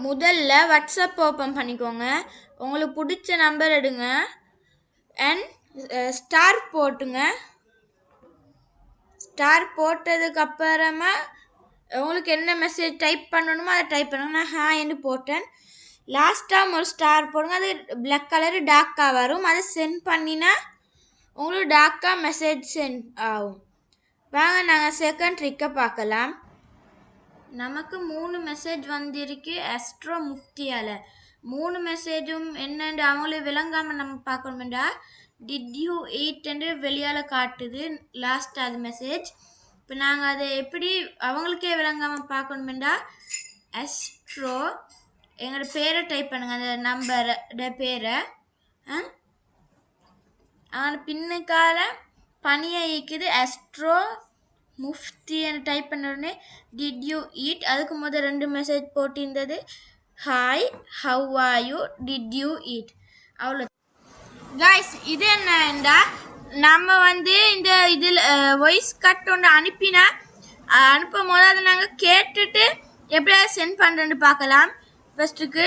முதல்ல WhatsApp open பண்ணிக்கோங்க. உங்களுக்கு பிடிச்ச நம்பர் எடுங்க அண்ட் ஸ்டார் போட்டுங்க. ஸ்டார் போட்டதுக்கு அப்புறமா உங்களுக்கு என்ன மெசேஜ் டைப் பண்ணணுமோ அதை டைப் பண்ணுங்க. நான் ஹாய்ன்னு போட்டேன். லாஸ்ட்டாக ஒரு ஸ்டார் போடுங்க. அது பிளாக் கலரு டார்க்காக வரும். அதை சென்ட் பண்ணினா உங்களுக்கு டார்க்காக மெசேஜ் சென்ட் ஆகும். வாங்க நாங்கள் செகண்ட் ட்ரிக்கை பார்க்கலாம். நமக்கு 3 மெசேஜ் வந்திருக்கு ஆஸ்ட்ரோ முஃப்தியால். 3 மெசேஜும் என்னென்று அவங்களே விளங்காமல் நம்ம பார்க்கணுமெண்டா டிட் யூ ஈட்ன்னு வெளியால் காட்டுது லாஸ்ட் அது மெசேஜ். இப்போ நாங்கள் அதை எப்படி அவங்களுக்கே விளங்காமல் பார்க்கணுமெண்டா ஆஸ்ட்ரோ எங்களோட பேரை டைப் பண்ணுங்க. அந்த நம்பரோட பேரை அவங்களோட பின்னுக்கால பனியை ஈக்குது ஆஸ்ட்ரோ முஃப்தின்னு டைப் பண்ண உடனே டிட் யூ ஈட். அதுக்கு முதல் 2 மெசேஜ் போட்டிருந்தது hi how are you did you eat. அவ்வளோ காய்ஸ். இது என்னண்டா நம்ம இந்த இதில் வாய்ஸ் கட் ஒன்று அனுப்பினா அனுப்பும் போது அதை நாங்கள் கேட்டுட்டு எப்படியாவது சென்ட் பண்ணுறேன்னு பார்க்கலாம். ஃபஸ்ட்டுக்கு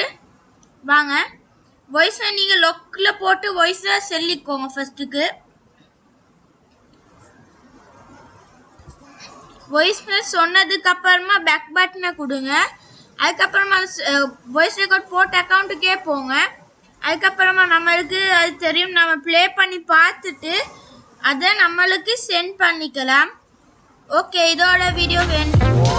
வாங்க வாய்ஸை நீங்கள் லொக்கில் போட்டு வாய்ஸை சொல்லிக்கோங்க. ஃபஸ்ட்டுக்கு வாய்ஸ் சொன்னதுக்கு அப்புறமா பேக் பட்டனை கொடுங்க. அதுக்கப்புறமா வாய்ஸ் ரெக்கார்ட் போட்ட அக்கௌண்ட்டுக்கே போங்க. அதுக்கப்புறமா நம்மளுக்கு அது தெரியும், நம்ம ப்ளே பண்ணி பார்த்துட்டு அதை நம்மளுக்கு சென்ட் பண்ணிக்கலாம். ஓகே, இதோட வீடியோ வேணும்.